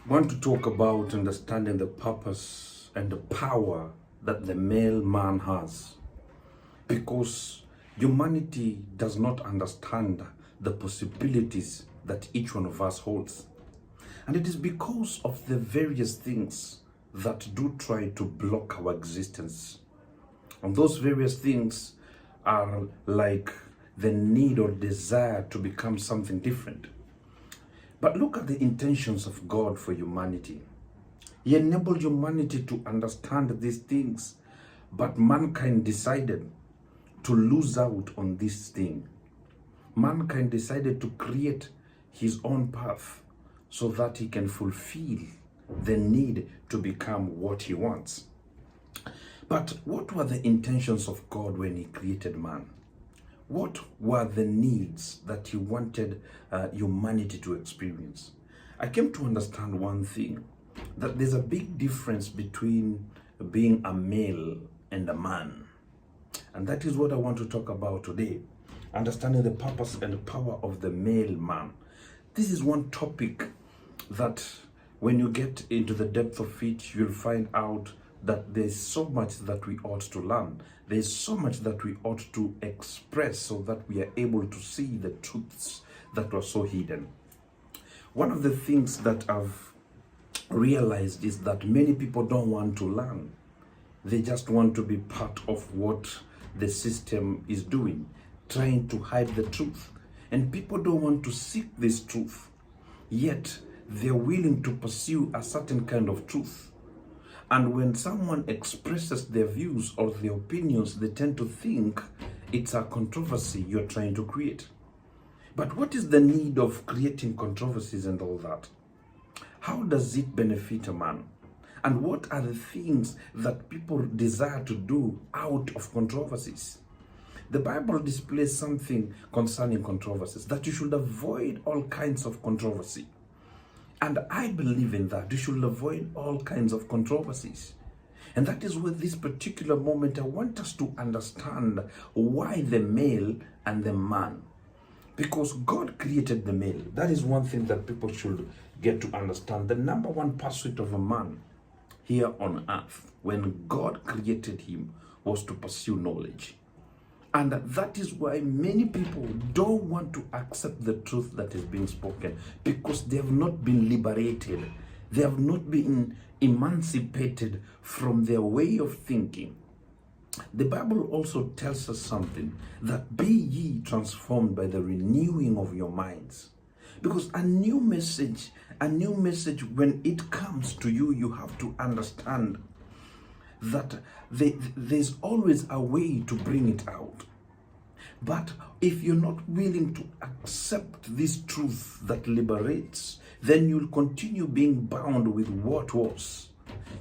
Want to talk about understanding the purpose and the power that the male man has, because humanity does not understand the possibilities that each one of us holds. And it is because of the various things that do try to block our existence. And those various things are like the need or desire to become something different. But look at the intentions of God for humanity. He enabled humanity to understand these things, but mankind decided to lose out on this thing. Mankind decided to create his own path so that he can fulfill the need to become what he wants. But what were the intentions of God when he created man? What were the needs that he wanted humanity to experience? I came to understand one thing, that there's a big difference between being a male and a man. And that is what I want to talk about today. Understanding the purpose and the power of the male man. This is one topic that when you get into the depth of it, you'll find out that there's so much that we ought to learn. There's so much that we ought to express so that we are able to see the truths that were so hidden. One of the things that I've realized is that many people don't want to learn. They just want to be part of what the system is doing, trying to hide the truth. And people don't want to seek this truth, yet they're willing to pursue a certain kind of truth. And when someone expresses their views or their opinions, they tend to think it's a controversy you're trying to create. But what is the need of creating controversies and all that? How does it benefit a man? And what are the things that people desire to do out of controversies? The Bible displays something concerning controversies, that you should avoid all kinds of controversy. And I believe in that. You should avoid all kinds of controversies. And that is where this particular moment I want us to understand why the male and the man. Because God created the male. That is one thing that people should get to understand. The number one pursuit of a man here on earth, when God created him, was to pursue knowledge. And that is why many people don't want to accept the truth that is being spoken, because they have not been liberated. They have not been emancipated from their way of thinking. The Bible also tells us something, that be ye transformed by the renewing of your minds. Because a new message, when it comes to you, you have to understand that there's always a way to bring it out. But if you're not willing to accept this truth that liberates, then you'll continue being bound with what was.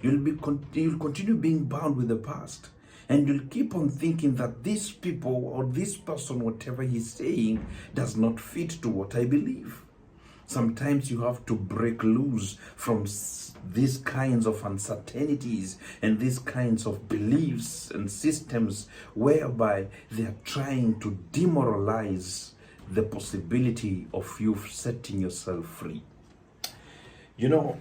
You'll continue being bound with the past. And you'll keep on thinking that these people or this person, whatever he's saying, does not fit to what I believe. Sometimes you have to break loose from these kinds of uncertainties and these kinds of beliefs and systems whereby they are trying to demoralize the possibility of you setting yourself free. You know,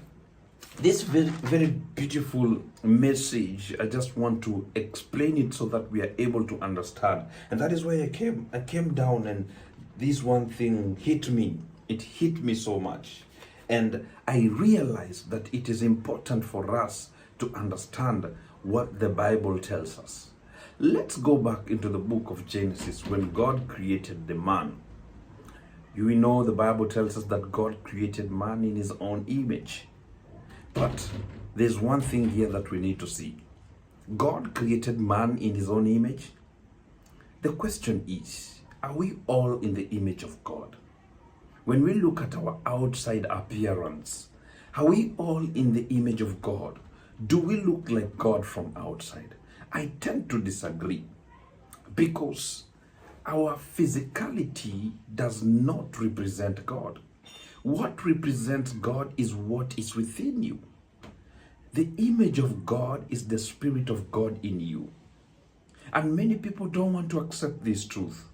this very, very beautiful message, I just want to explain it so that we are able to understand. And that is why I came down, and this one thing hit me. It hit me so much. And I realized that it is important for us to understand what the Bible tells us. Let's go back into the book of Genesis when God created the man. You know, the Bible tells us that God created man in his own image. But there's one thing here that we need to see. God created man in his own image. The question is, are we all in the image of God? When we look at our outside appearance, are we all in the image of God? Do we look like God from outside? I tend to disagree, because our physicality does not represent God. What represents God is what is within you. The image of God is the Spirit of God in you. And many people don't want to accept this truth,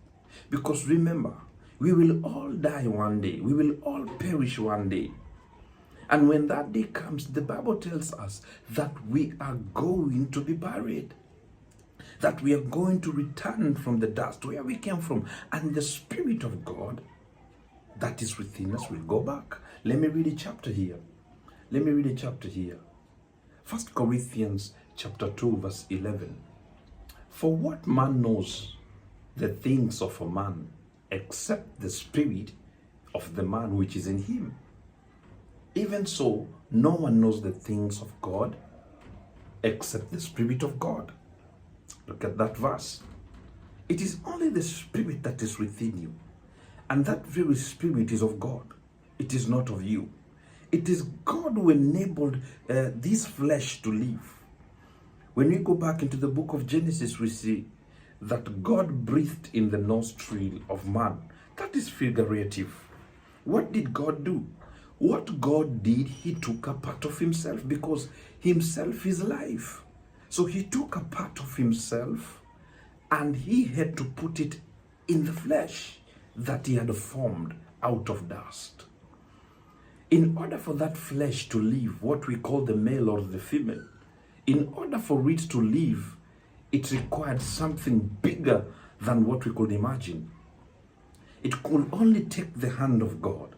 because remember, we will all die one day. We will all perish one day. And when that day comes, the Bible tells us that we are going to be buried, that we are going to return from the dust where we came from, and the Spirit of God that is within us will go back. Let me read a chapter here. Let me read a chapter here. 1 Corinthians chapter 2 verse 11. For what man knows the things of a man except the spirit of the man which is in him? Even so, no one knows the things of God except the Spirit of God. Look at that verse. It is only the Spirit that is within you. And that very Spirit is of God. It is not of you. It is God who enabled this flesh to live. When we go back into the book of Genesis, we see that God breathed in the nostril of man. That is figurative. What did God do? What God did, he took a part of himself, because himself is life. So he took a part of himself and he had to put it in the flesh that he had formed out of dust. In order for that flesh to live, what we call the male or the female, in order for it to live, it required something bigger than what we could imagine. It could only take the hand of God.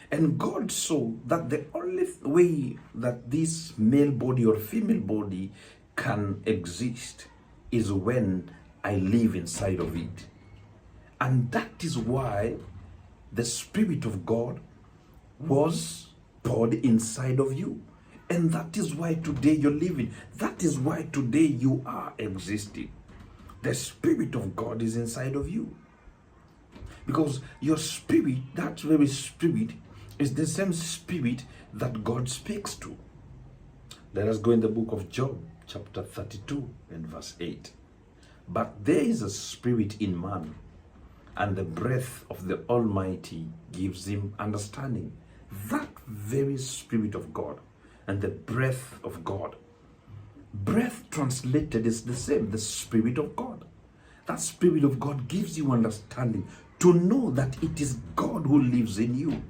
And God saw that the only way that this male body or female body can exist is when I live inside of it. And that is why the Spirit of God was poured inside of you. And that is why today you're living. That is why today you are existing. The Spirit of God is inside of you. Because your spirit, that very spirit, is the same spirit that God speaks to. Let us go in the book of Job, chapter 32 and verse 8. But there is a spirit in man, and the breath of the Almighty gives him understanding. That very Spirit of God and the breath of God. Breath translated is the same, the Spirit of God. That Spirit of God gives you understanding to know that it is God who lives in you.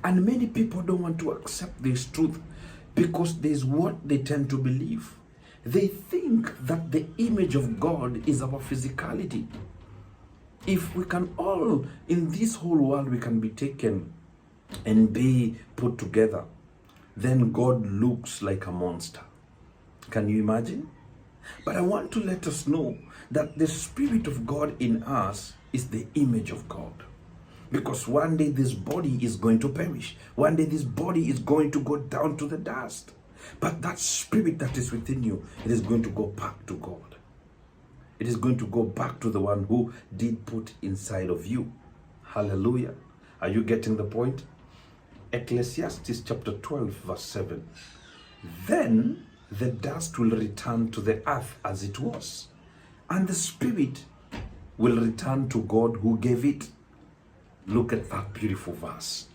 And many people don't want to accept this truth because there's what they tend to believe. They think that the image of God is our physicality. If we can all, in this whole world, we can be taken and be put together, then God looks like a monster. Can you imagine? But I want to let us know that the Spirit of God in us is the image of God. Because one day this body is going to perish. One day this body is going to go down to the dust. But that spirit that is within you, it is going to go back to God. It is going to go back to the one who did put inside of you. Hallelujah. Are you getting the point? Ecclesiastes chapter 12 verse 7. Then the dust will return to the earth as it was, and the spirit will return to God who gave it. Look at that beautiful verse.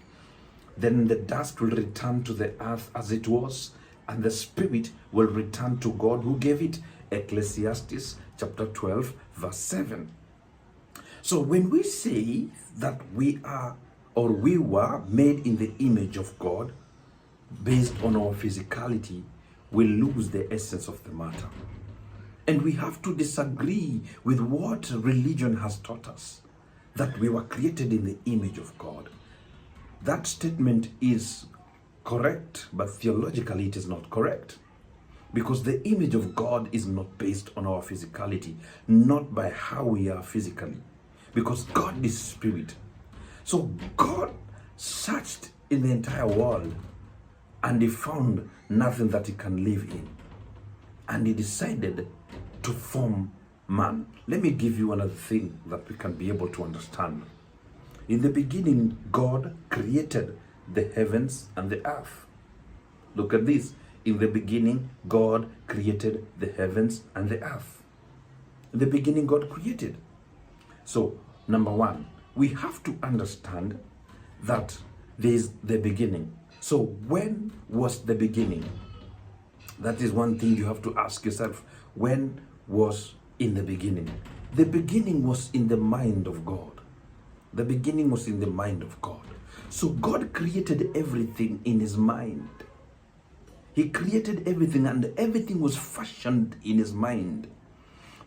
Then the dust will return to the earth as it was, and the spirit will return to God who gave it. Ecclesiastes chapter 12 verse 7. So when we say that we are or we were made in the image of God based on our physicality, we lose the essence of the matter. And we have to disagree with what religion has taught us, that we were created in the image of God. That statement is correct, but theologically it is not correct. Because the image of God is not based on our physicality, not by how we are physically. Because God is spirit. So God searched in the entire world and he found nothing that he can live in. And he decided to form man. Let me give you another thing that we can be able to understand. In the beginning, God created the heavens and the earth. Look at this. In the beginning, God created the heavens and the earth. In the beginning, God created. So, number one, we have to understand that there is the beginning. So, when was the beginning? That is one thing you have to ask yourself. When was in the beginning? The beginning was in the mind of God. The beginning was in the mind of God. So God created everything in his mind. He created everything, and everything was fashioned in his mind.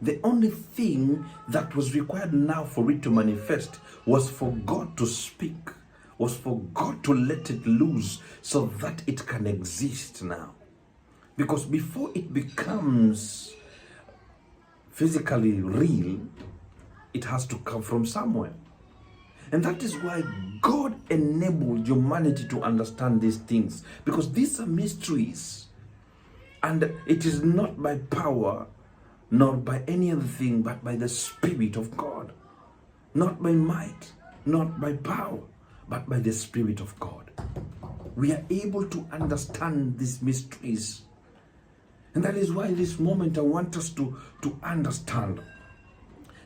The only thing that was required now for it to manifest was for God to speak, was for God to let it loose so that it can exist now. Because before it becomes physically real, it has to come from somewhere. And that is why God enabled humanity to understand these things, because these are mysteries. And it is not by power, nor by any other thing, but by the Spirit of God. Not by might, not by power, but by the Spirit of God. We are able to understand these mysteries. And that is why this moment I want us to understand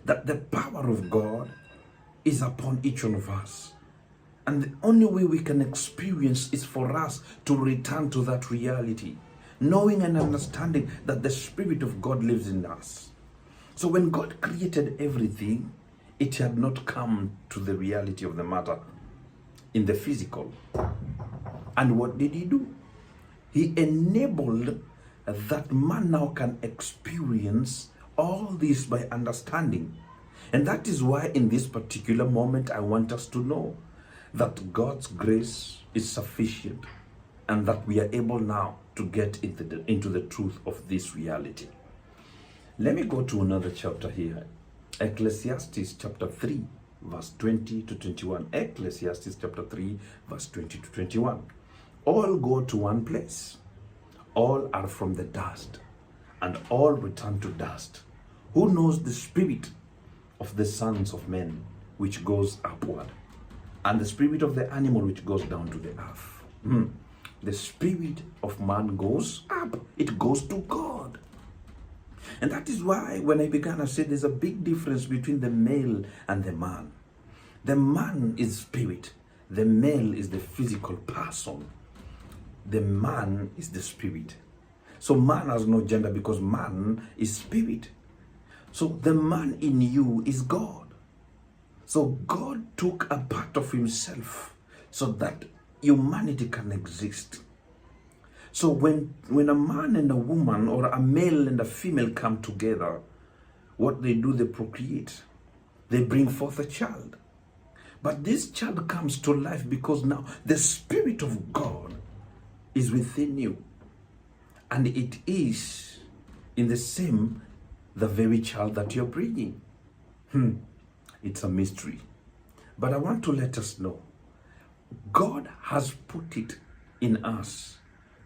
that the power of God is upon each one of us. And the only way we can experience is for us to return to that reality, knowing and understanding that the Spirit of God lives in us. So when God created everything, it had not come to the reality of the matter in the physical. And what did he do? He enabled that man now can experience all this by understanding. And that is why in this particular moment, I want us to know that God's grace is sufficient and that we are able now to get into the truth of this reality. Let me go to another chapter here. Ecclesiastes chapter 3, verse 20 to 21. Ecclesiastes chapter 3, verse 20 to 21. All go to one place. All are from the dust, and all return to dust. Who knows the spirit of the sons of men, which goes upward, and the spirit of the animal which goes down to the earth? The spirit of man goes up. It goes to God. And that is why when I began, I said there's a big difference between the male and the man. The man is spirit. The male is the physical person. The man is the spirit. So man has no gender because man is spirit. So the man in you is God. So God took a part of himself so that humanity can exist. So when a man and a woman, or a male and a female, come together, what they do, they procreate. They bring forth a child. But this child comes to life because now the Spirit of God is within you. And it is in the very child that you're bringing. It's a mystery. But I want to let us know, God has put it in us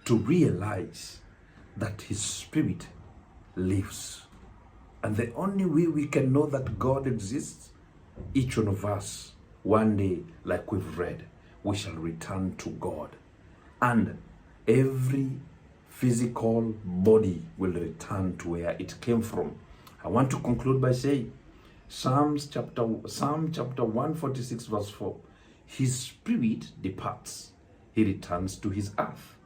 to realize that his Spirit lives. And the only way we can know that God exists, each one of us, one day, like we've read, we shall return to God. And every physical body will return to where it came from. I want to conclude by saying, Psalm chapter 146 verse 4, his spirit departs, he returns to his earth.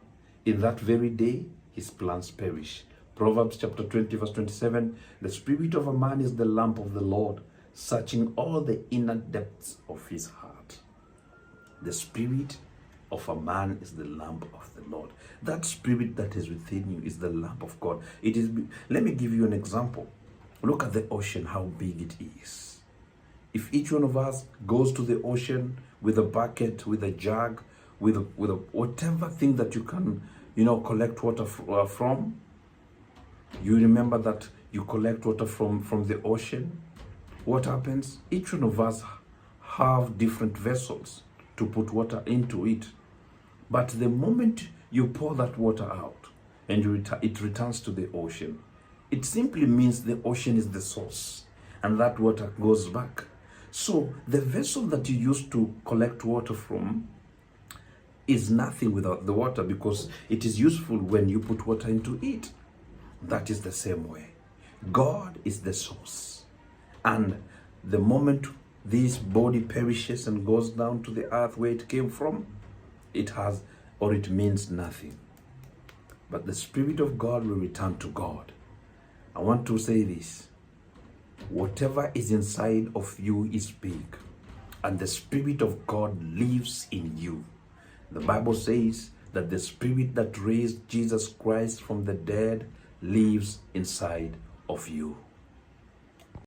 In that very day, his plans perish. Proverbs chapter 20 verse 27, the spirit of a man is the lamp of the Lord, searching all the inner depths of his heart. The spirit of a man is the lamp of the Lord. That spirit that is within you is the lamp of God. It is. Let me give you an example. Look at the ocean, how big it is. If each one of us goes to the ocean with a bucket, with a jug, with a whatever thing that you can, collect water from, you remember that you collect water from the ocean. What happens? Each one of us have different vessels to put water into it. But the moment you pour that water out and it returns to the ocean, it simply means the ocean is the source and that water goes back. So the vessel that you use to collect water from is nothing without the water, because it is useful when you put water into it. That is the same way. God is the source. And the moment this body perishes and goes down to the earth where it came from, it means nothing. But the Spirit of God will return to God. I want to say this. Whatever is inside of you is big. and the Spirit of God lives in you. The Bible says that the Spirit that raised Jesus Christ from the dead lives inside of you.